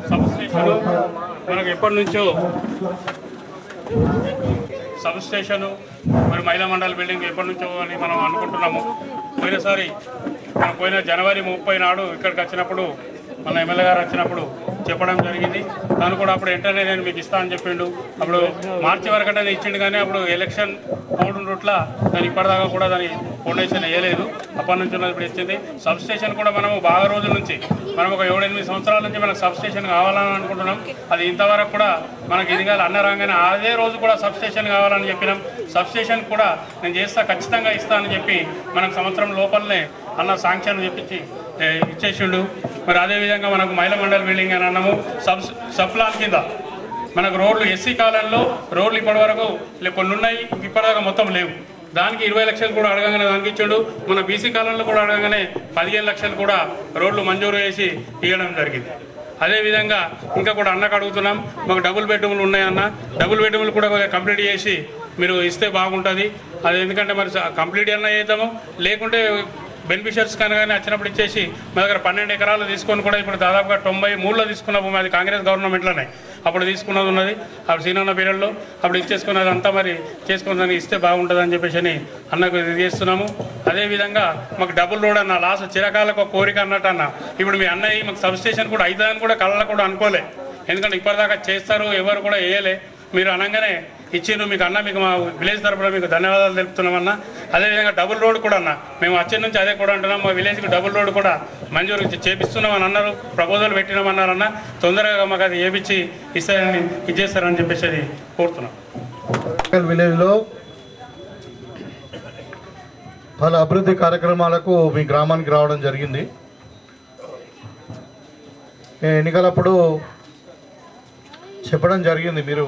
Substation మనకు ఎప్పటి నుంచో సబ్స్టేషను మరి మహిళా మండలి బిల్డింగ్ ఎప్పటి నుంచో అని మనం అనుకుంటున్నాము. పోయిన జనవరి 30 నాడు ఇక్కడికి వచ్చినప్పుడు మన ఎమ్మెల్యే గారు వచ్చినప్పుడు చెప్పడం జరిగింది. తను కూడా అప్పుడు వెంటనే నేను మీకు ఇస్తా అని చెప్పిండు. అప్పుడు మార్చి వరకు అంటే ఇచ్చిండు, కానీ అప్పుడు ఎలక్షన్ కోడ్ రూట్ల దాని ఇప్పటిదాకా కూడా దాని ఫౌండేషన్ వేయలేదు. అప్పటి నుంచి ఇప్పుడు ఇచ్చింది. సబ్ స్టేషన్ కూడా మనము బాగా రోజుల నుంచి మనం ఒక 7-8 సంవత్సరాల నుంచి మనకు సబ్ స్టేషన్ కావాలని అనుకుంటున్నాం. అది ఇంతవరకు కూడా మనకి ఇది కాదు. అన్న రాగానే అదే రోజు కూడా సబ్ స్టేషన్ కావాలని చెప్పినాం. సబ్ స్టేషన్ కూడా నేను చేస్తా, ఖచ్చితంగా ఇస్తానని చెప్పి మనకు సంవత్సరం లోపలనే అన్న శాంక్షన్ చెప్పించి ఇచ్చేసిండు. మరి అదేవిధంగా మనకు మహిళా మండలి బిల్డింగ్ అని అన్నాము. సబ్ ప్లాన్ కింద మనకు రోడ్లు ఎస్సీ కాలంలో రోడ్లు ఇప్పటి వరకు కొన్ని ఉన్నాయి, ఇప్పటిదాకా మొత్తం లేవు. దానికి 20 లక్షలు కూడా అడగగానే దానికి ఇచ్చాడు. మన బీసీ కాలంలో కూడా అడగగానే 15 లక్షలు కూడా రోడ్లు మంజూరు చేసి ఇవ్వడం జరిగింది. అదేవిధంగా ఇంకా కూడా అన్నకు అడుగుతున్నాం, మాకు డబుల్ బెడ్రూమ్లు ఉన్నాయన్న, డబుల్ బెడ్రూమ్లు కూడా కంప్లీట్ చేసి మీరు ఇస్తే బాగుంటుంది. అది ఎందుకంటే మరి కంప్లీట్ అన్నా చేద్దాము, లేకుంటే బెనిఫిషియర్స్ కానీ వచ్చినప్పుడు ఇచ్చేసి మా దగ్గర 12 ఎకరాలు తీసుకొని కూడా ఇప్పుడు దాదాపుగా 93లో తీసుకున్న భూమి, అది కాంగ్రెస్ గవర్నమెంట్లోనే అప్పుడు తీసుకున్నది ఉన్నది. అప్పుడు సీనన్న పీరియడ్లో అప్పుడు ఇచ్చేసుకున్నది అంతా మరి చేసుకున్నదని ఇస్తే బాగుంటుంది అని చెప్పేసి అన్నకు ఇది చేస్తున్నాము. అదేవిధంగా మాకు డబుల్ రోడ్ అన్న లాస్ట్ చిరకాలకు ఒక కోరిక అన్నట్టు అన్న, ఇప్పుడు మీ అన్నయ్య మాకు సబ్ స్టేషన్ కూడా అవుతుందని కూడా కళ్ళ కూడా అనుకోలే. ఎందుకంటే ఇప్పటిదాకా చేస్తారు, ఎవరు కూడా వేయలే. మీరు అనగానే ఇచ్చిండు. మీకు అన్న, మీకు మా విలేజ్ తరఫున మీకు ధన్యవాదాలు తెలుపుతున్నామన్నా. అదేవిధంగా డబుల్ రోడ్ కూడా అన్న, మేము వచ్చే నుంచి అదే కూడా అంటున్నాం, మా విలేజ్కి డబుల్ రోడ్ కూడా మంజూరు చేపిస్తున్నామని అన్నారు. ప్రపోజల్ పెట్టినామన్నారన్న, తొందరగా మాకు అది చేపించి ఇస్తారని ఇచ్చేస్తారని చెప్పేసి అది కోరుతున్నాం. విలేజ్లో పలు అభివృద్ధి కార్యక్రమాలకు మీ గ్రామానికి రావడం జరిగింది. ఎన్నికలప్పుడు చెప్పడం జరిగింది, మీరు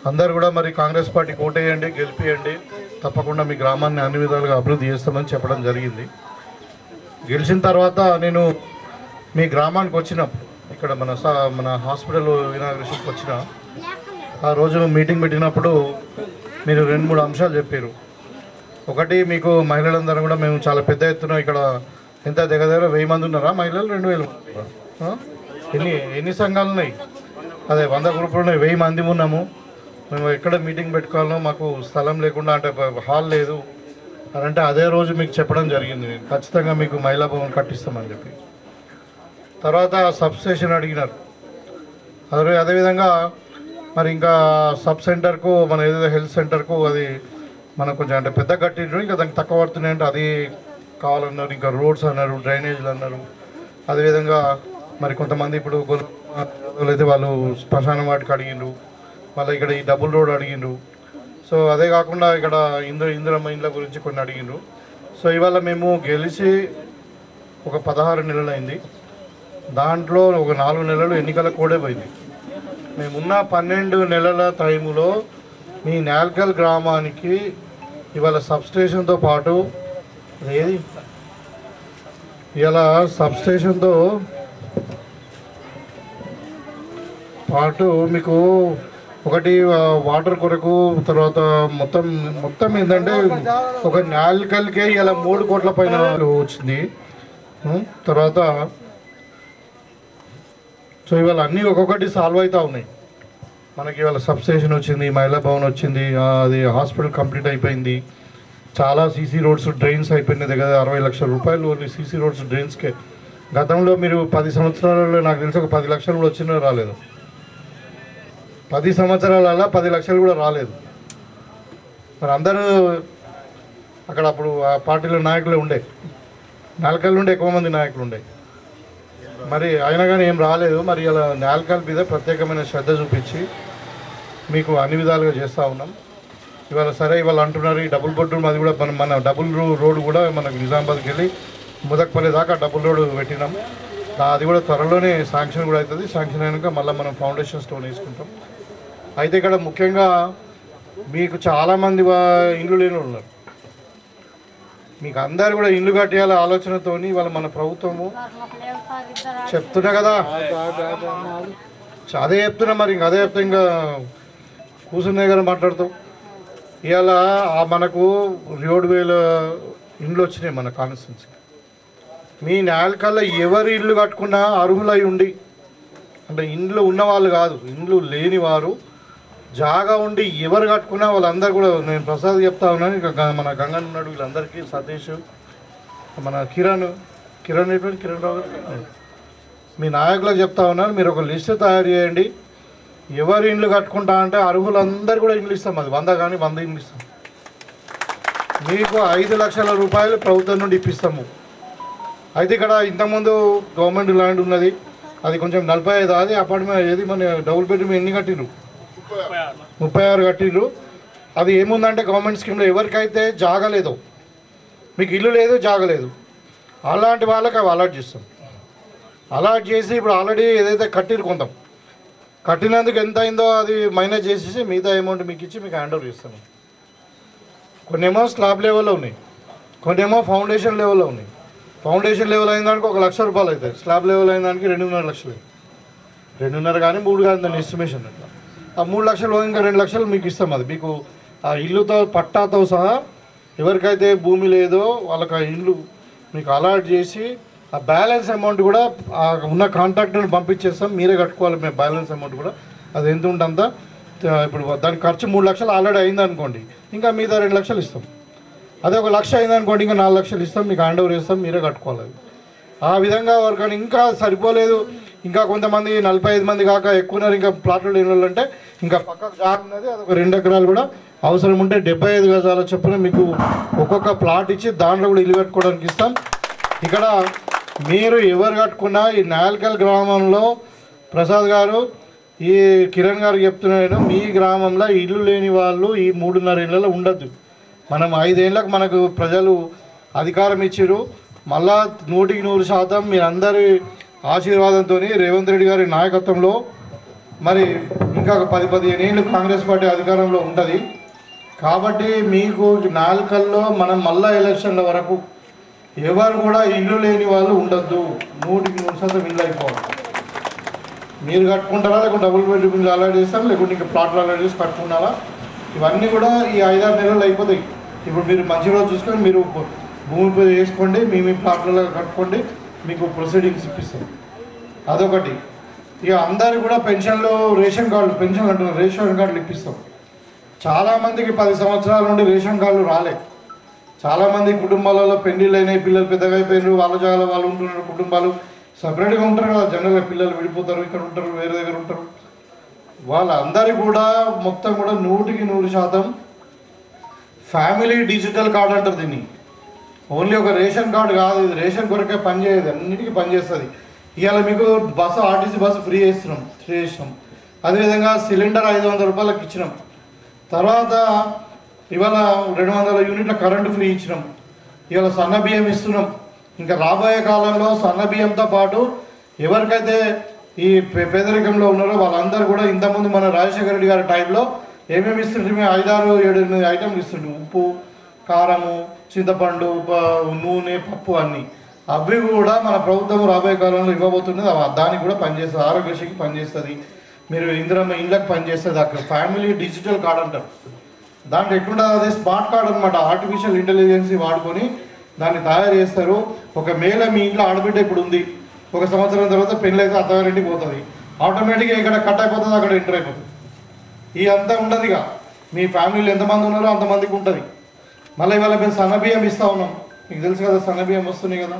అందరు కూడా మరి కాంగ్రెస్ పార్టీకి ఓటేయండి, గెలిపియండి, తప్పకుండా మీ గ్రామాన్ని అన్ని విధాలుగా అభివృద్ధి చేస్తామని చెప్పడం జరిగింది. గెలిచిన తర్వాత నేను మీ గ్రామానికి వచ్చినప్పుడు ఇక్కడ మన హాస్పిటల్ ఇనాగ్రేషన్కి వచ్చిన ఆ రోజు మీటింగ్ పెట్టినప్పుడు మీరు 2-3 అంశాలు చెప్పారు. ఒకటి, మీకు మహిళలందరూ కూడా మేము చాలా పెద్ద ఎత్తున ఇక్కడ ఎంత దగ్గర 1000 మంది ఉన్నారా మహిళలు? 2000 ఎన్ని సంఘాలు ఉన్నాయి? అదే 100 గ్రూపులు ఉన్నాయి, 1000 మంది ఉన్నాము. మేము ఎక్కడ మీటింగ్ పెట్టుకోవాలో మాకు స్థలం లేకుండా, అంటే హాల్ లేదు అని అంటే అదే రోజు మీకు చెప్పడం జరిగింది, నేను ఖచ్చితంగా మీకు మహిళా భవన్ కట్టిస్తామని చెప్పి. తర్వాత సబ్ స్టేషన్ అడిగినారు. అదేవిధంగా మరి ఇంకా సబ్ సెంటర్కు మన ఏదైతే హెల్త్ సెంటర్కు అది మనకు కొంచెం అంటే పెద్ద కట్టిండ్రు, ఇంకా దానికి తక్కువ పడుతున్నాయంటే అది కావాలన్నారు. ఇంకా రోడ్స్ అన్నారు, డ్రైనేజీలు అన్నారు. అదేవిధంగా మరి కొంతమంది ఇప్పుడు అయితే వాళ్ళు శ్మశానం వాటికి అడిగిండ్రు, మళ్ళీ ఇక్కడ ఈ డబుల్ రోడ్ అడిగిండ్రు. సో అదే కాకుండా ఇక్కడ ఇందిరమ్మ ఇండ్ల గురించి కొన్ని అడిగిండ్రు. సో ఇవాళ మేము గెలిచి ఒక 16 నెలలు అయింది. దాంట్లో ఒక 4 నెలలు ఎన్నికల కోడే పోయింది. మేమున్న 12 నెలల టైములో మీ నాల్కల్ గ్రామానికి ఇవాళ సబ్స్టేషన్తో పాటు ఏది ఇలా సబ్స్టేషన్తో పాటు మీకు ఒకటి వాటర్ కొరకు, తర్వాత మొత్తం ఏంటంటే ఒక నాల్కల్కే ఇలా 3 కోట్ల పైన వచ్చింది. తర్వాత సో ఇవాళ అన్నీ ఒక్కొక్కటి సాల్వ్ అవుతూ ఉన్నాయి. మనకి ఇవాళ సబ్స్టేషన్ వచ్చింది, మహిళా భవన్ వచ్చింది, అది హాస్పిటల్ కంప్లీట్ అయిపోయింది, చాలా సీసీ రోడ్స్ డ్రైన్స్ అయిపోయినాయి. దగ్గర 60 లక్షల రూపాయలు ఓన్లీ సీసీ రోడ్స్ డ్రైన్స్కే. గతంలో మీరు 10 సంవత్సరాలలో నాకు తెలిసి ఒక 10 లక్షలు కూడా వచ్చినా రాలేదు. 10 సంవత్సరాలలో 10 లక్షలు కూడా రాలేదు. మరి అందరూ అక్కడ అప్పుడు ఆ పార్టీలో నాయకులే ఉండే, నాల్కల్ నుండి ఎక్కువ మంది నాయకులు ఉండే. మరి అయినా కానీ ఏం రాలేదు. మరి ఇలా నాల్కల్ మీద ప్రత్యేకమైన శ్రద్ధ చూపించి మీకు అన్ని విధాలుగా చేస్తూ ఉన్నాం. ఇవాళ సరే ఇవాళ అంటున్నారు ఈ డబుల్ బెడ్రూమ్, అది కూడా మన డబుల్ రోడ్ కూడా మనకు నిజామాబాద్కి వెళ్ళి ముదక్పల్లి దాకా డబుల్ రోడ్ పెట్టినాం. అది కూడా త్వరలోనే శాంక్షన్ కూడా అవుతుంది. శాంక్షన్ అయినాక మళ్ళీ మనం ఫౌండేషన్ స్టోన్ వేసుకుంటాం. అయితే ఇక్కడ ముఖ్యంగా మీకు చాలామంది ఇండ్లు లేని ఉన్నారు. మీకు అందరు కూడా ఇల్లు కట్టేయాల ఆలోచనతోని ఇవాళ మన ప్రభుత్వము చెప్తున్నా కదా, అదే చెప్తున్నా. మరి ఇంకా అదే చెప్తా, ఇంకా కూర్చునే కదా మాట్లాడుతాం. ఇవాళ మనకు 7,000 ఇండ్లు వచ్చినాయి మన కాన్స్టిట్యున్సీకి. మీ నాలుకల్లో ఎవరు ఇల్లు కట్టుకున్నా అర్హులై ఉండి, అంటే ఇండ్లు ఉన్నవాళ్ళు కాదు, ఇండ్లు లేని వారు జాగా ఉండి ఎవరు కట్టుకున్నా వాళ్ళందరూ కూడా, నేను ప్రసాద్ చెప్తా ఉన్నాను, ఇక మన గంగన్ ఉన్నాడు, వీళ్ళందరికీ సతీష్, మన కిరణ్ ఎటువంటి కిరణ్ రావు గారు, మీ నాయకులకు చెప్తా ఉన్నాను, మీరు ఒక లిస్ట్ తయారు చేయండి. ఎవరు ఇండ్లు కట్టుకుంటా అంటే అర్హులందరూ కూడా ఇండ్లు ఇస్తాం. అది 100 కానీ 100 ఇండ్లు ఇస్తాం. మీకు 5 లక్షల రూపాయలు ప్రభుత్వం నుండి ఇప్పిస్తాము. అయితే ఇక్కడ ఇంతకుముందు గవర్నమెంట్ ల్యాండ్ ఉన్నది, అది కొంచెం 45, అది అపార్ట్మెంట్ ఏది మన డబుల్ బెడ్రూమ్ ఎన్ని కట్టిరు? 36 కట్టిరు. అది ఏముందంటే గవర్నమెంట్ స్కీమ్లో ఎవరికైతే జాగలేదో, మీకు ఇల్లు లేదు జాగలేదు, అలాంటి వాళ్ళకి అవి అలాట్ చేస్తాం. అలాట్ చేసి ఇప్పుడు ఆల్రెడీ ఏదైతే కట్టిరు కొంత కట్టినందుకు ఎంత అయిందో అది మైనస్ చేసేసి మిగతా అమౌంట్ మీకు ఇచ్చి మీకు హ్యాండ్ ఓవర్ చేస్తాము. కొన్నేమో స్లాబ్ లెవెల్లో ఉన్నాయి, కొన్నేమో ఫౌండేషన్ లెవెల్లో ఉన్నాయి. ఫౌండేషన్ లెవెల్ అయిన దానికి 1 లక్ష రూపాయలు అవుతాయి, స్లాబ్ లెవెల్ అయిన దానికి 2.5 లక్షలు, 2.5 కానీ 3 కానీ దాని ఎస్టిమేషన్. అట్లా ఆ 3 లక్షలు ఇంకా 2 లక్షలు మీకు ఇస్తాం. అది మీకు ఆ ఇల్లుతో పట్టాతో సహా ఎవరికైతే భూమి లేదో వాళ్ళకి ఆ ఇల్లు మీకు అలాట్ చేసి ఆ బ్యాలెన్స్ అమౌంట్ కూడా ఉన్న కాంట్రాక్టర్ని పంపించేస్తాం. మీరే కట్టుకోవాలి. మేము బ్యాలెన్స్ అమౌంట్ కూడా అది ఎంత ఉంటుందా, ఇప్పుడు దాని ఖర్చు 3 లక్షలు ఆల్రెడీ అయిందనుకోండి, ఇంకా మిగతా 2 లక్షలు ఇస్తాం. అదే 1 లక్ష అయిందనుకోండి, ఇంకా 4 లక్షలు ఇస్తాం, మీకు హ్యాండ్ ఓవర్ చేస్తాం, మీరే కట్టుకోవాలి. అది ఆ విధంగా ఎవరికైనా ఇంకా సరిపోలేదు, ఇంకా కొంతమంది 45 మంది కాక ఎక్కువన్నారు, ఇంకా ప్లాట్లు లేని వాళ్ళు అంటే ఇంకా పక్కకు జాగా ఉన్నది, అది ఒక 2 ఎకరాలు కూడా అవసరం ఉంటే 75 గజాల చొప్పున మీకు ఒక్కొక్క ప్లాట్ ఇచ్చి దాంట్లో కూడా ఇల్లు కట్టుకోవడానికి ఇస్తాం. ఇక్కడ మీరు ఎవరు కట్టుకున్నా ఈ నాల్కల్ గ్రామంలో ప్రసాద్ గారు, ఈ కిరణ్ గారు చెప్తున్నాను, మీ గ్రామంలో ఇల్లు లేని వాళ్ళు ఈ 3.5 ఏళ్ళలో ఉండద్దు. మనం 5 ఏళ్ళకు మనకు ప్రజలు అధికారం ఇచ్చారు. మళ్ళా 100% మీరందరి ఆశీర్వాదంతో రేవంత్ రెడ్డి గారి నాయకత్వంలో మరి ఇంకా 10-15 ఏళ్ళు కాంగ్రెస్ పార్టీ అధికారంలో ఉంటుంది. కాబట్టి మీకు నాల్కల్లో మనం మళ్ళా ఎలక్షన్ల వరకు ఎవరు కూడా ఇల్లు లేని వాళ్ళు ఉండొద్దు. 100% ఇల్లు అయిపోవాలి. మీరు కట్టుకుంటారా, లేకుంటే డబుల్ బెడ్రూమ్ ఇల్లు అలాట్ చేస్తాం, లేకుంటే ఇంకా ప్లాట్లు అలాట్ చేసి కట్టుకున్నారా, ఇవన్నీ కూడా ఈ 5-6 నెలలు అయిపోతాయి. ఇప్పుడు మీరు మంచి రోజు చూసుకొని మీరు భూమి పై వేసుకోండి, మీ ప్లాట్లలో కట్టుకోండి, మీకు ప్రొసీడింగ్స్ ఇప్పిస్తాం. అదొకటి. ఇక అందరు కూడా పెన్షన్లు, రేషన్ కార్డులు, పెన్షన్ అంటున్నారు, రేషన్ కార్డులు ఇప్పిస్తాం. చాలామందికి 10 సంవత్సరాల నుండి రేషన్ కార్డులు రాలే. చాలామంది కుటుంబాలలో పెళ్లిళ్ళు అయినాయి, పిల్లలు పెద్దగా అయిపోయినారు, వాళ్ళ జాగాలో వాళ్ళు ఉంటున్నారు, కుటుంబాలు సపరేట్గా ఉంటారు కదా, జనరల్గా పిల్లలు విడిపోతారు, ఇక్కడ ఉంటారు, వేరే దగ్గర ఉంటారు. వాళ్ళందరికీ కూడా మొత్తం కూడా 100% ఫ్యామిలీ డిజిటల్ కార్డు అంటారు దీన్ని. ఓన్లీ ఒక రేషన్ కార్డు కాదు, ఇది రేషన్ కొరకే పనిచేయదు, అన్నిటికీ పనిచేస్తుంది. ఇవాళ మీకు బస్సు, ఆర్టీసీ బస్సు ఫ్రీ చేసినాం. అదేవిధంగా సిలిండర్ 500 రూపాయలకు ఇచ్చినాం. తర్వాత ఇవాళ 200 యూనిట్ల కరెంటు ఫ్రీ ఇచ్చినాం. ఇవాళ సన్న బియ్యం ఇస్తున్నాం. ఇంకా రాబోయే కాలంలో సన్న బియ్యంతో పాటు ఎవరికైతే ఈ పేదరికంలో ఉన్నారో వాళ్ళందరూ కూడా ఇంతకుముందు మన రాజశేఖర రెడ్డి గారి టైంలో ఏమేమి ఇస్తుంటే మేము 5-6-7-8 ఐటమ్లు ఇస్తుంటాం. ఉప్పు, కారము, చింతపండు, నూనె, పప్పు అన్నీ. అవి కూడా మన ప్రభుత్వం రాబోయే కాలంలో ఇవ్వబోతున్నది. దానికి కూడా పనిచేస్తుంది, ఆరోగ్యశ్రీకి పనిచేస్తుంది, మీరు ఇందిరమ్మ ఇళ్ళకి పనిచేస్తుంది. అక్కడ ఫ్యామిలీ డిజిటల్ కార్డ్ అంటారు. దాంట్లో ఎట్లుంటుంది, అది స్మార్ట్ కార్డ్ అనమాట. ఆర్టిఫిషియల్ ఇంటెలిజెన్సీ వాడుకొని దాన్ని తయారు చేస్తారు. ఒక మేళ మీ ఇంట్లో ఆడబిడ్డ ఇప్పుడు ఉంది, 1 సంవత్సరం తర్వాత పెళ్ళి అయితే అత్తగారింటికి పోతుంది, ఆటోమేటిక్గా ఇక్కడ కట్ అయిపోతుంది, అక్కడ ఎంటర్ అయిపోతుంది. ఈ అంతా ఉండదు. ఇక మీ ఫ్యామిలీలో ఎంతమంది ఉన్నారో అంతమందికి ఉంటుంది. మళ్ళీ ఇవాళ మేము సన్నబియ్యం ఇస్తూ ఉన్నాం. మీకు తెలుసు కదా, సన్నబియ్యం వస్తున్నాయి కదా,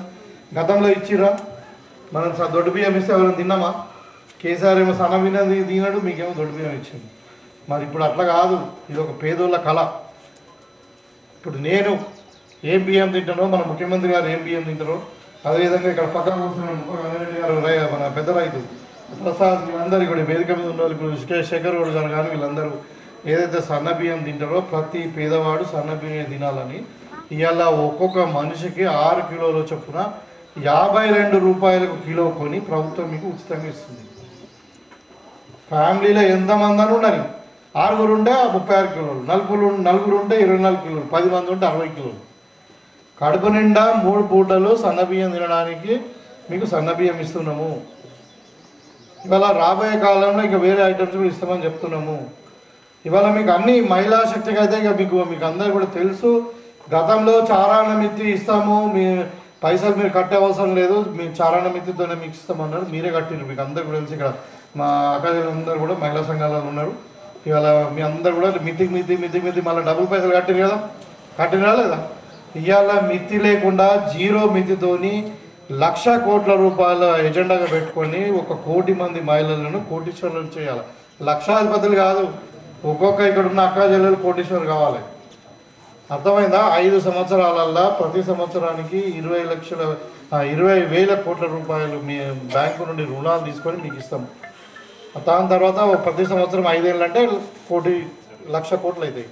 గతంలో ఇచ్చిరా. మనం దొడ్డు బియ్యం ఇస్తే ఎవరైనా తిన్నామా? కేసీఆర్ ఏమో సన్నబియ్యం తినడు, మీకేమో దొడ్డు బియ్యం ఇచ్చింది. మరి ఇప్పుడు అట్లా కాదు, ఇది ఒక పేదోళ్ళ కళ. ఇప్పుడు నేను ఏం బియ్యం తింటానో, మన ముఖ్యమంత్రి గారు ఏం బియ్యం తింటారో, అదేవిధంగా ఇక్కడ పక్కన కూర్చున్నాం మన పెద్ద రైతు ప్రసాద్, వీళ్ళందరూ కూడా వేదిక మీద ఉన్న వాళ్ళు, ఇప్పుడు శేఖర్ గౌడ్ గారు కానీ వీళ్ళందరూ ఏదైతే సన్న బియ్యం తింటారో ప్రతి పేదవాడు సన్న బియ్యం తినాలని ఇవాళ ఒక్కొక్క మనిషికి 6 కిలోల చొప్పున 52 రూపాయలకు కిలో కొని ప్రభుత్వం మీకు ఉచితంగా ఇస్తుంది. ఫ్యామిలీలో ఎంతమంది అని ఉండాలి, 6 ఉంటే 36 కిలోలు, నలుగురు ఉంటే 24 కిలోలు, 10 మంది ఉంటే 60 కిలోలు. కడుపు నిండా 3 పూటలు సన్నబియ్యం తినడానికి మీకు సన్నబియ్యం ఇస్తున్నాము. ఇవాళ రాబోయే కాలంలో ఇంకా వేరే ఐటమ్స్ కూడా ఇస్తామని చెప్తున్నాము. ఇవాళ మీకు అన్ని మహిళా శక్తికి అయితే ఇక మీకు అందరూ కూడా తెలుసు. గతంలో చారాన్న మిత్తి ఇస్తాము, మీ పైసలు మీరు కట్టే అవసరం లేదు, మీ చారణ మితితోనే మీకు ఇస్తామన్నారు. మీరే కట్టిరు. మీకు అందరు కూడా తెలిసి ఇక్కడ మా అక్కలందరూ కూడా మహిళా సంఘాలలో ఉన్నారు. ఇవాళ మీ అందరు కూడా మితి మళ్ళీ డబుల్ పైసలు కట్టిరు కదా, కట్టినా లేదా? ఇవాళ మితి లేకుండా జీరో మితితోని 1,00,000 కోట్ల రూపాయల ఎజెండాగా పెట్టుకొని 1 కోటి మంది మహిళలను కోటీశ్వరులను చేయాలి. లక్షాధిపతులు కాదు, ఒక్కొక్క ఇక్కడ ఉన్న అక్క చెల్లెలు కోటీశ్వరులు కావాలి. అర్థమైందా? 5 సంవత్సరాలల్లో ప్రతి సంవత్సరానికి 20,000 కోట్ల రూపాయలు మీ బ్యాంకు నుండి రుణాలు తీసుకొని మీకు ఇస్తాం. దాని తర్వాత ప్రతి సంవత్సరం 5 ఏళ్ళు అంటే 1,00,000 కోట్లు అవుతాయి.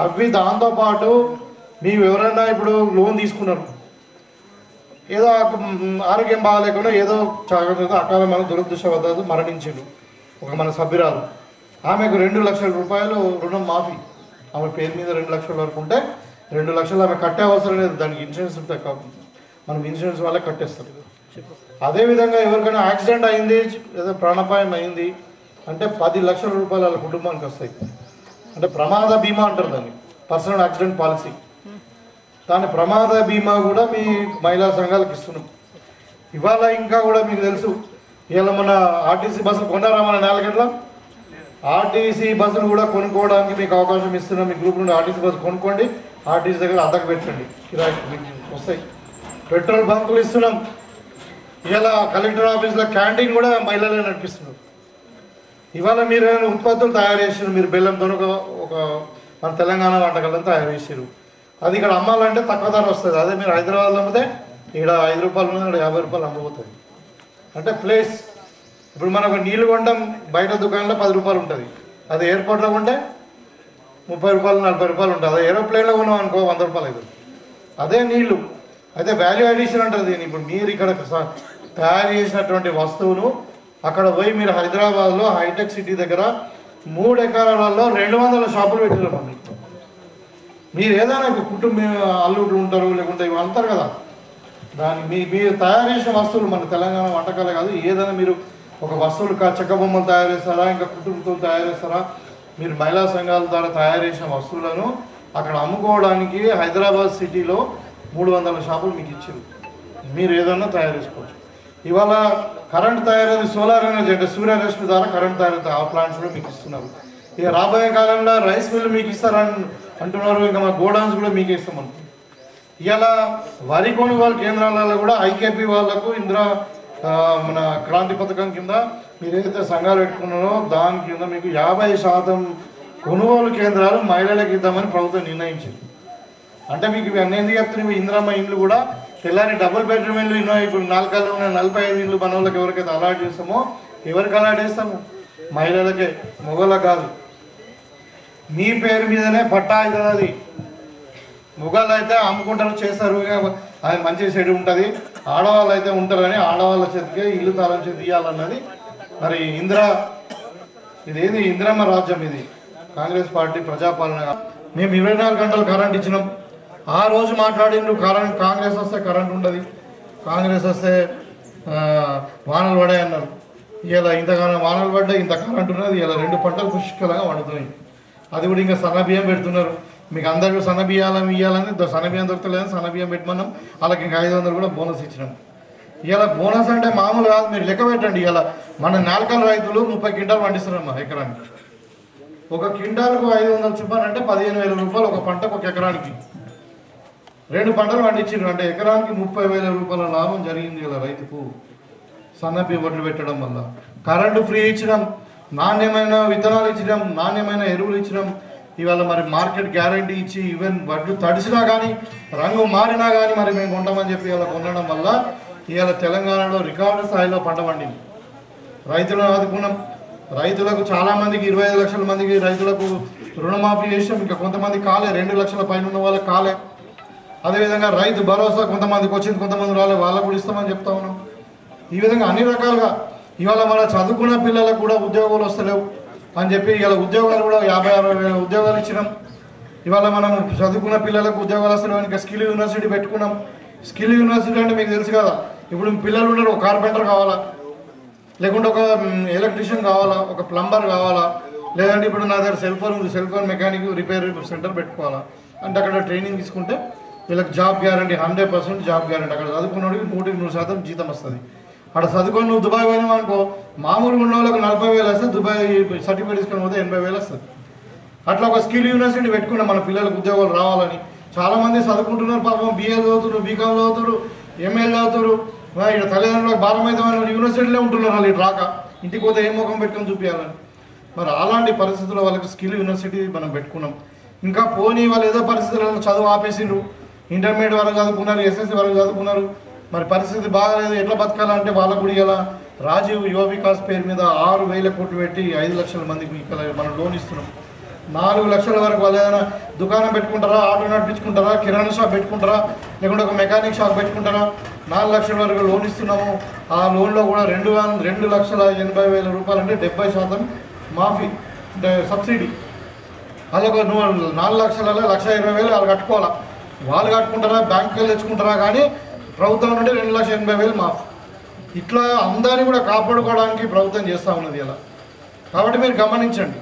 అవి దాంతోపాటు మీరు ఎవరైనా ఇప్పుడు లోన్ తీసుకున్నారు, ఏదో ఆరోగ్యం బాగాలేకుండా ఏదో అకాలమైన దురదృష్టవశాత్తు మరణించిండు ఒక మన సభ్యురాలు, ఆమెకు 2 లక్షల రూపాయలు రుణం మాఫీ. ఆమె పేరు మీద 2 లక్షల వరకు ఉంటే 2 లక్షలు ఆమె కట్టే అవసరం లేదు, దానికి ఇన్సూరెన్స్ ఉంటాయి. మనం ఇన్సూరెన్స్ వాళ్ళే కట్టేస్తారు. అదేవిధంగా ఎవరికైనా యాక్సిడెంట్ అయింది, ఏదో ప్రాణాపాయం అయింది అంటే 10 లక్షల రూపాయలు వాళ్ళ కుటుంబానికి వస్తాయి. అంటే ప్రమాద బీమా అంటారు దాన్ని, పర్సనల్ యాక్సిడెంట్ పాలసీ. దాని ప్రమాద బీమా కూడా మీ మహిళా సంఘాలకు ఇస్తున్నాం. ఇవాళ ఇంకా కూడా మీకు తెలుసు, ఇవాళ మన ఆర్టీసీ బస్సులు కొన్నారా మన 4 గంటల ఆర్టీసీ బస్సులు కూడా కొనుక్కోవడానికి మీకు అవకాశం ఇస్తున్నాం. మీ గ్రూప్ నుండి ఆర్టీసీ బస్సు కొనుక్కోండి, ఆర్టీసీ దగ్గర అద్దకు పెట్టండి, కిరాయికి మీకు వస్తాయి. పెట్రోల్ బంకులు ఇస్తున్నాం. ఇలా కలెక్టర్ ఆఫీస్లో క్యాంటీన్ కూడా మహిళలే నడిపిస్తున్నారు. ఇవాళ మీరు ఉత్పత్తులు తయారు చేసారు, మీరు బెల్లంతో ఒక మన తెలంగాణ వంటకాలను తయారు చేసారు. అది ఇక్కడ అమ్మాలంటే తక్కువ ధర వస్తుంది. అదే మీరు హైదరాబాద్లో అమ్మితే ఇక్కడ 5 రూపాయలు ఉన్నది, ఇక్కడ 50 రూపాయలు అమ్మబోతుంది. అంటే ప్లేస్, ఇప్పుడు మనకు నీళ్ళు కొంటాం బయట దుకాణంలో 10 రూపాయలు ఉంటుంది, అది ఎయిర్పోర్ట్లో కొంటే 30 రూపాయలు 40 రూపాయలు ఉంటుంది. అదే ఏరోప్లేన్లో కొన్నాం అనుకో 100 రూపాయలు అవుతుంది. అదే నీళ్ళు. అయితే వాల్యూ అడిషన్ అంటారు దీన్ని. ఇప్పుడు మీరు ఇక్కడ తయారు చేసినటువంటి వస్తువును అక్కడ పోయి మీరు హైదరాబాద్లో హైటెక్ సిటీ దగ్గర 3 ఎకరాలలో 200 షాపులు పెట్టారు. మీరు ఏదైనా కుటుంబ అల్లుడు ఉంటారు, లేకుంటే ఇవి అంటారు కదా, దాన్ని మీరు తయారు చేసిన వస్తువులు మన తెలంగాణ వంటకాలే కాదు, ఏదైనా మీరు ఒక వస్తువులు చెక్క బొమ్మలు తయారు చేస్తారా, ఇంకా కుటుంబంతో తయారు చేస్తారా, మీరు మహిళా సంఘాల ద్వారా తయారు చేసిన వస్తువులను అక్కడ అమ్ముకోవడానికి హైదరాబాద్ సిటీలో 300 షాపులు మీకు ఇచ్చారు. మీరు ఏదైనా తయారు చేసుకోవచ్చు. ఇవాళ కరెంట్ తయారైంది, సోలార్ ఎనర్జీ అంటే సూర్యరశ్మి ద్వారా కరెంట్ తయారైతే ఆ ప్లాంట్స్ కూడా మీకు ఇస్తున్నారు. ఇక రాబోయే కాలంలో రైస్ మిల్లు మీకు ఇస్తారని అంటున్నారు. ఇంకా మా గోడౌన్స్ కూడా మీకే ఇస్తామనుకుంటున్నారు. ఇలా వరి కొనుగోలు కేంద్రాలలో కూడా ఐకేపీ వాళ్లకు మన క్రాంతి పథకం కింద మీరు ఏదైతే సంఘాలు పెట్టుకున్నారో దాని కింద మీకు 50% కొనుగోలు కేంద్రాలు మహిళలకు ఇద్దామని ప్రభుత్వం నిర్ణయించింది. అంటే మీకు ఇవి అన్నీ ఎందుకు చెప్తున్నాయి? ఇందిరమ్మ ఇండ్లు కూడా తెల్లారి డబుల్ బెడ్రూమ్ ఇండ్లు ఇప్పుడు 4 ఉన్న 45 ఇండ్లు మన వాళ్ళకి ఎవరికైతే అలాట్ చేస్తామో, ఎవరికి అలాట్ చేస్తాము? మహిళలకే, మొగోళ్ళకి కాదు. మీ పేరు మీదనే పట్టా అవుతుంది. అది మొగలు అయితే అమ్ముకుంటారు, చేస్తారు, అది మంచి చెడు ఉంటుంది. ఆడవాళ్ళు అయితే ఉంటారు కానీ ఆడవాళ్ళ చేతికే ఇల్లు తాళం చేతి ఇవ్వాలన్నది మరి ఇదేది ఇందిరమ్మ రాజ్యం. ఇది కాంగ్రెస్ పార్టీ ప్రజాపాలన. మేము 24 గంటలు కరెంట్ ఇచ్చినాం. ఆ రోజు మాట్లాడిండు కాంగ్రెస్ వస్తే కరెంట్ ఉండదు, కాంగ్రెస్ వస్తే వానలు పడాయి అన్నారు. ఇలా ఇంతగానో వానలు పడ్డాయి, ఇంత కరెంట్ ఉన్నది. ఇలా 2 పంటలు పుష్కలంగా వండుతున్నాయి. అది కూడా ఇంకా సన్నబియ్యం పెడుతున్నారు. మీకు అందరికీ సన్నబియ్యాలని ఇవ్వాలని సన్నబియ్యం దొరకలేదని సన్నబియ్యం పెట్టమన్నాం. వాళ్ళకి ఇంకా 500 కూడా బోనస్ ఇచ్చినాం. ఇలా బోనస్ అంటే మామూలు కాదు, మీరు లెక్క పెట్టండి. ఇలా మన 4 రైతులు 30 క్వింటాలు పండిస్తున్నారమ్మా ఎకరానికి. ఒక క్వింటాలకు 500 చొప్పున అంటే 15,000 రూపాయలు ఒక పంటకు, ఒక ఎకరానికి 2 పంటలు పండించారు. అంటే ఎకరానికి 30,000 రూపాయల లాభం జరిగింది ఇలా రైతుకు సన్నబియ్యం వడ్లు పెట్టడం వల్ల. కరెంటు ఫ్రీ ఇచ్చినాం, నాణ్యమైన విత్తనాలు ఇచ్చినాం, నాణ్యమైన ఎరువులు ఇచ్చినాం. ఇవాళ మరి మార్కెట్ గ్యారంటీ ఇచ్చి ఈవెన్ వడ్లు తడిసినా కానీ రంగు మారినా కానీ మరి మేము కొంటామని చెప్పి ఇలా కొనడం వల్ల ఇవాళ తెలంగాణలో రికార్డు స్థాయిలో పంట పండింది. రైతులను ఆదుకున్నాం. రైతులకు చాలామందికి 25 లక్షల మందికి రైతులకు రుణమాఫీ చేసాం. ఇంకా కొంతమంది కాలే, 2 లక్షల పైన ఉన్న వాళ్ళకి కాలే. అదేవిధంగా రైతు భరోసా కొంతమందికి వచ్చింది, కొంతమంది రాలే, వాళ్ళకు కూడా ఇస్తామని చెప్తా ఉన్నాం. ఈ విధంగా అన్ని రకాలుగా ఇవాళ మన చదువుకున్న పిల్లలకు కూడా ఉద్యోగాలు వస్తలేవు అని చెప్పి ఇలా ఉద్యోగాలు కూడా 50-60 ఉద్యోగాలు ఇచ్చినాం. ఇవాళ మనం చదువుకున్న పిల్లలకు ఉద్యోగాలు వస్తలేవు. ఇంకా స్కిల్ యూనివర్సిటీ పెట్టుకున్నాం. స్కిల్ యూనివర్సిటీ అంటే మీకు తెలుసు కదా, ఇప్పుడు పిల్లలు ఉన్నారు, ఒక కార్పెంటర్ కావాలా, లేకుంటే ఒక ఎలక్ట్రీషియన్ కావాలా, ఒక ప్లంబర్ కావాలా, లేదంటే ఇప్పుడు నా దగ్గర సెల్ ఫోన్ ఉంది, cell phone mechanic repair centre పెట్టుకోవాలా అంటే అక్కడ ట్రైనింగ్ తీసుకుంటే వీళ్ళకి జాబ్ గ్యారంటీ 100% జాబ్ గ్యారంటీ. అక్కడ చదువుకున్నోడికి 100% జీతం వస్తుంది. అక్కడ చదువుకొని నువ్వు దుబాయ్ పోయినావు అనుకో, మామూలుగా ఉన్న వాళ్ళకి 40,000 వస్తుంది, దుబాయ్ సర్టిఫికేట్ తీసుకొని పోతే 80,000 వస్తుంది. అట్లా ఒక స్కిల్ యూనివర్సిటీ పెట్టుకున్నాం మన పిల్లలకు ఉద్యోగాలు రావాలని. చాలామంది చదువుకుంటున్నారు పాపం, BA చదువుతున్నారు, BCom చదువుతున్నారు, MA చదువుతున్నారు. ఇక్కడ తల్లిదండ్రులకు భారం అయితే యూనివర్సిటీలో ఉంటున్నారు వాళ్ళు, ఇటు రాక ఇంటికి పోతే ఏం ముఖం పెట్టుకొని చూపించాలని. మరి అలాంటి పరిస్థితుల్లో వాళ్ళకి స్కిల్ యూనివర్సిటీ మనం పెట్టుకున్నాం. ఇంకా పోనీ వాళ్ళు ఏదో పరిస్థితులలో చదువు ఆపేసిండ్రు, ఇంటర్మీడియట్ వరకు చదువుకున్నారు, SSC వరకు చదువుకున్నారు, మరి పరిస్థితి బాగాలేదు, ఎట్లా బతకాలంటే వాళ్ళకు కూడా ఇలా రాజీవ్ యువ వికాస్ పేరు మీద 6,000 కోట్లు పెట్టి 5 లక్షల మందికి ఇక్కడ మనం లోన్ ఇస్తున్నాం. 4 లక్షల వరకు వాళ్ళు ఏదైనా దుకాణం పెట్టుకుంటారా, ఆటో నడిపించుకుంటారా, కిరాణా షాప్ పెట్టుకుంటారా, లేకుంటే ఒక మెకానిక్ షాప్ పెట్టుకుంటారా, 4 లక్షల వరకు లోన్ ఇస్తున్నాము. ఆ లోన్లో కూడా 2,80,000 రూపాయలు అంటే 70% మాఫీ అంటే సబ్సిడీ. అదొక 4 లక్షలలో 1,20,000 వాళ్ళు కట్టుకోవాలా. వాళ్ళు కట్టుకుంటారా, బ్యాంకుకి తెచ్చుకుంటారా, కానీ ప్రభుత్వం నుండి 2,80,000 మాఫీ. ఇట్లా అందరినీ కూడా కాపాడుకోవడానికి ప్రభుత్వం చేస్తూ ఉన్నది ఇలా. కాబట్టి మీరు గమనించండి,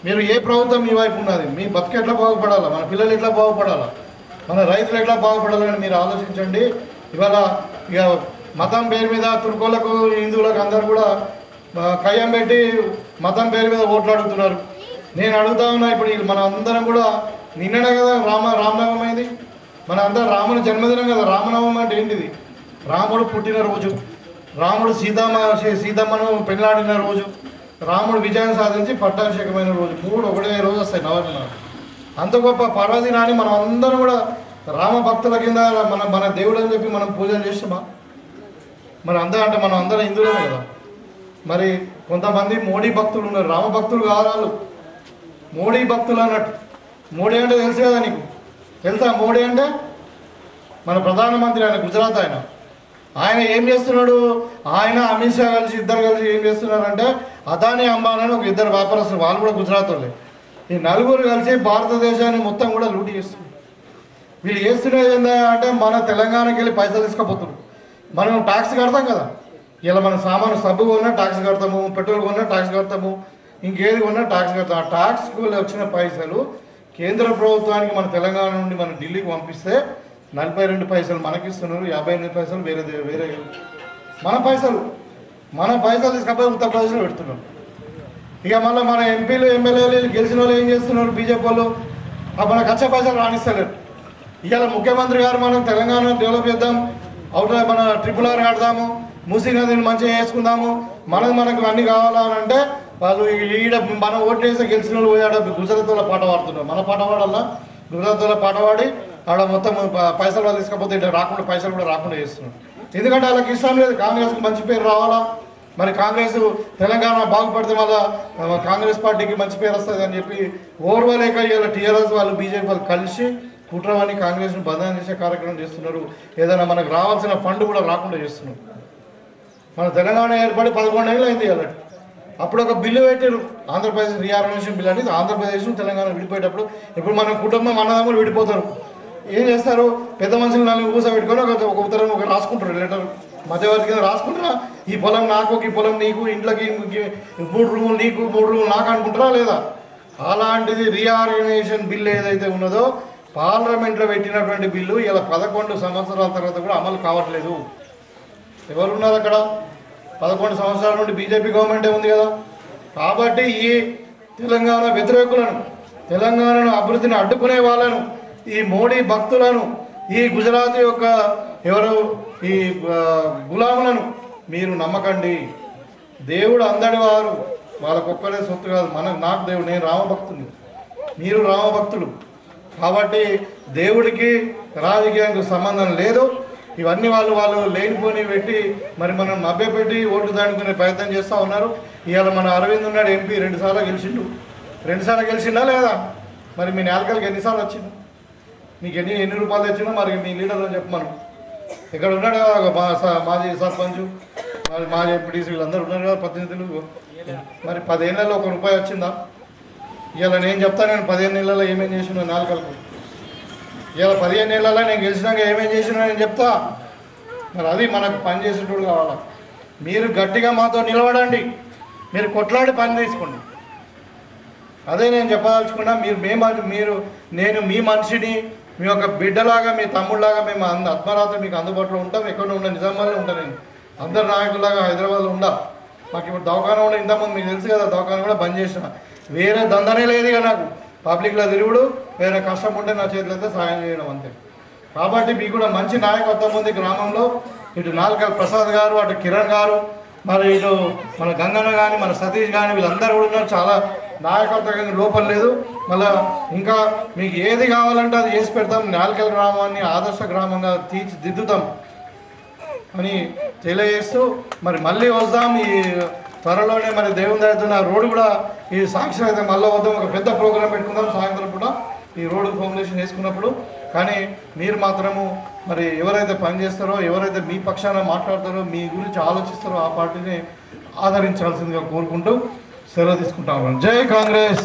మీరు ఏ ప్రభుత్వం మీ వైపు ఉన్నది, మీ బతుకు ఎట్లా బాగుపడాలా, మన పిల్లలు ఎట్లా బాగుపడాలా, మన రైతులు ఎట్లా బాగుపడాలని మీరు ఆలోచించండి. ఇవాళ ఇక మతం పేరు మీద తుర్కోలకు హిందువులకు అందరూ కూడా కయ్యం పెట్టి మతం పేరు మీద ఓట్లు అడుగుతున్నారు. నేను అడుగుతా ఉన్నా, ఇప్పుడు మన అందరం కూడా నిన్ననే కదా రామనవమి అయింది, మన అందరం రాముని జన్మదినం కదా. రామనవమి అంటే ఏంటిది? రాముడు పుట్టినరోజు, రాముడు సీతమ్మను పెళ్ళాడిన రోజు, రాముడు విజయం సాధించి పట్టాభిషేకమైన రోజు, 3 ఒకటే రోజు వస్తాయి నవమి. అంత గొప్ప పర్వదినాన్ని మనం అందరం కూడా రామ భక్తుల కింద మన దేవుడు అని చెప్పి మనం పూజలు చేస్తామా? మరి అంటే మనం అందరం హిందువులమే కదా. మరి కొంతమంది మోడీ భక్తులు ఉన్నారు, రామ భక్తులు కావాలి, మోడీ భక్తులు అన్నట్టు. మోడీ అంటే తెలుసు కదా నీకు, తెలుసా? మోడీ అంటే మన ప్రధానమంత్రి, ఆయన గుజరాత్ ఆయన ఏం చేస్తున్నాడు? ఆయన అమిత్ షా ఇద్దరు కలిసి ఏం చేస్తున్నారంటే, అదానీ అంబానీ అని ఒక 2 వ్యాపారస్తులు, వాళ్ళు కూడా గుజరాత్ వాళ్ళే. ఈ 4 కలిసి భారతదేశాన్ని మొత్తం కూడా లూటీ చేస్తున్నారు. వీళ్ళు చేస్తున్నది ఏంటంటే, మన తెలంగాణకి వెళ్ళి పైసలు తీసుకుపోతున్నారు. మనం ట్యాక్స్ కడతాం కదా, ఇలా మన సామాను సబ్బు కొన్నా ట్యాక్స్ కడతాము, పెట్రోల్ కొన్నా ట్యాక్స్ కడతాము, ఇంకేది కొన్నా ట్యాక్స్ కడతాం. ఆ ట్యాక్స్కి వచ్చిన పైసలు కేంద్ర ప్రభుత్వానికి మన తెలంగాణ నుండి మన ఢిల్లీకి పంపిస్తే 42 పైసలు మనకిస్తున్నారు, 58 పైసలు వేరే మన పైసలు తీసుకపోయి ఉత్తరప్రదేశ్లో పెడుతున్నారు. ఇక మళ్ళీ మన ఎంపీలు ఎమ్మెల్యేలు గెలిచిన వాళ్ళు ఏం చేస్తున్నారు? బీజేపీ వాళ్ళు మన కచ్చా పైసలు రాణిస్తలేరు. ఇవాళ ముఖ్యమంత్రి గారు మనం తెలంగాణ డెవలప్ చేద్దాం, మన RRR కడదాము, మూసీ నదిని మంచిగా వేసుకుందాము, మనకు అన్ని కావాలని అంటే వాళ్ళు ఈడ మనం ఓట్లు వేస్తే గెలిచిన వాళ్ళు పోయి ఆడ గుజరాత్లో పాట పాడుతున్నారు. మన పాట పాడాలా, గుజరాత్లో పాట పాడి ఆడ మొత్తం పైసలు వాళ్ళు తీసుకపోతే ఇట్లా రాకుండా పైసలు కూడా రాకుండా చేస్తున్నారు. ఎందుకంటే వాళ్ళకి ఇష్టం లేదు, కాంగ్రెస్కి మంచి పేరు రావాలా, మరి కాంగ్రెస్ తెలంగాణ బాగుపడితే మళ్ళీ కాంగ్రెస్ పార్టీకి మంచి పేరు వస్తుంది అని చెప్పి ఓర్వలేక ఇలా TRS వాళ్ళు బీజేపీ వాళ్ళు కలిసి కుట్రవాణి కాంగ్రెస్ను బదనాం చేసే కార్యక్రమం చేస్తున్నారు. ఏదైనా మనకు రావాల్సిన ఫండ్ కూడా రాకుండా చేస్తున్నారు. మన తెలంగాణ ఏర్పడి 11 ఏళ్ళు అయింది అలాంటి. అప్పుడు ఒక బిల్లు పెట్టారు, ఆంధ్రప్రదేశ్ రీఆర్గనైజేషన్ బిల్ అనేది. ఆంధ్రప్రదేశ్ తెలంగాణ విడిపోయేటప్పుడు ఇప్పుడు మన కుటుంబం అన్నదమ్ములు విడిపోతారు, ఏం చేస్తారు? పెద్ద మనుషులు 4 కూర్చోబెట్టుకొని ఒక ఉత్తరం ఒక రాసుకుంటారు, లెటర్ మధ్యవర్తి కింద రాసుకుంటారా, ఈ పొలం నాకు, ఈ పొలం నీకు, ఇంట్లోకి 3 రూములు నీకు, 3 రూములు నాకు అనుకుంటారా లేదా? అలాంటిది రీఆర్గనైజేషన్ బిల్ ఏదైతే ఉన్నదో పార్లమెంట్లో పెట్టినటువంటి బిల్లు ఇలా 11 సంవత్సరాల తర్వాత కూడా అమలు కావట్లేదు. ఎవరున్నారు అక్కడ? 11 సంవత్సరాల నుండి బీజేపీ గవర్నమెంటే ఉంది కదా. కాబట్టి ఈ తెలంగాణ వ్యతిరేకులను, తెలంగాణను అభివృద్ధిని అడ్డుకునే వాళ్ళను, ఈ మోడీ భక్తులను, ఈ గుజరాత్ యొక్క ఈ గులాములను మీరు నమ్మకండి. దేవుడు అందడి వారు, వాళ్ళకొక్కరే సొత్తు కాదు. నాకు దేవుడు, నేను రామభక్తుని, మీరు రామభక్తులు. కాబట్టి దేవుడికి రాజకీయానికి సంబంధం లేదు. ఇవన్నీ వాళ్ళు లేనిపోని పెట్టి మరి మనం మభ్యపెట్టి ఓట్లు దాడుకునే ప్రయత్నం చేస్తూ ఉన్నారు. ఇవాళ మన అరవింద్ ఉన్నాడు ఎంపీ, 2 సార్లు గెలిచిండు. 2 సార్లు గెలిచిందా లేదా? మరి మీ నేలకలకి ఎన్నిసార్లు వచ్చింది? మీకు ఎన్ని రూపాయలు తెచ్చినా మరి మీ లీడర్ అని చెప్పమను. ఇక్కడ ఉన్నాడు కదా మాజీ సర్పంచ్, మరి మాజీ ఎంపీటీసీ వీళ్ళందరూ ఉన్నారు కదా ప్రతినిధులు. మరి 10 ఏళ్ళలో 1 రూపాయి వచ్చిందా? ఇవాళ నేను చెప్తాను, నేను 15 ఏళ్ళలో ఏమేం చేసినా నాలుకలకు. ఇవాళ 15 ఏళ్ళలో నేను గెలిచినాక ఏమేం చేసినా నేను చెప్తా. మరి అది మనకు పని చేసేటోడు కావాలా. మీరు గట్టిగా మాతో నిలబడండి, మీరు కొట్లాడి పని తీసుకోండి. అదే నేను చెప్పదలుచుకున్నా. నేను మీ మనిషిని, మీ యొక్క బిడ్డలాగా మీ తమ్ముళ్ళలాగా మేము ఆత్మరాత్రి మీకు అందుబాటులో ఉంటాం. ఎక్కడ ఉన్న నిజామాబాద్లో ఉంటాను నేను. అందరు నాయకుల్లాగా హైదరాబాద్లో ఉండా. మాకు ఇప్పుడు దవాఖాన కూడా ఇంతకుముందు మీకు తెలుసు కదా, దవాఖాన కూడా బంద్ చేసిన. వేరే దందనే లేదు ఇక నాకు. పబ్లిక్లో తిరుగుడు, వేరే కష్టం ఉంటే నా చేతులు అయితే సాయం చేయడం అంతే. కాబట్టి మీకు కూడా మంచి నాయకత్వం ఉంది గ్రామంలో. ఇటు నాలుకల్ ప్రసాద్ గారు, అటు కిరణ్ గారు, మరి ఇటు మన గంగన్న కానీ, మన సతీష్ కానీ, వీళ్ళందరూ కూడా ఉన్నారు. చాలా నాయకత్వం లోపం లేదు. మళ్ళీ ఇంకా మీకు ఏది కావాలంటే అది చేసి పెడతాం. నాలుకల్ గ్రామాన్ని ఆదర్శ గ్రామంగా తీర్చిదిద్దుతాం అని తెలియజేస్తూ మరి మళ్ళీ వస్తాం. ఈ త్వరలోనే మరి దేవుని దయతో రోడ్డు కూడా ఈ సాక్షి అయితే మళ్ళీ వద్దాం. ఒక పెద్ద ప్రోగ్రాం పెట్టుకుందాం సాయంత్రం పూట ఈ రోడ్డు ఫౌండేషన్ వేసుకున్నప్పుడు. కానీ మీరు మాత్రము మరి ఎవరైతే పనిచేస్తారో, ఎవరైతే మీ పక్షాన మాట్లాడతారో, మీ గురించి ఆలోచిస్తారో ఆ పార్టీని ఆదరించాల్సిందిగా కోరుకుంటూ సెలవు తీసుకుంటాము. జై కాంగ్రెస్.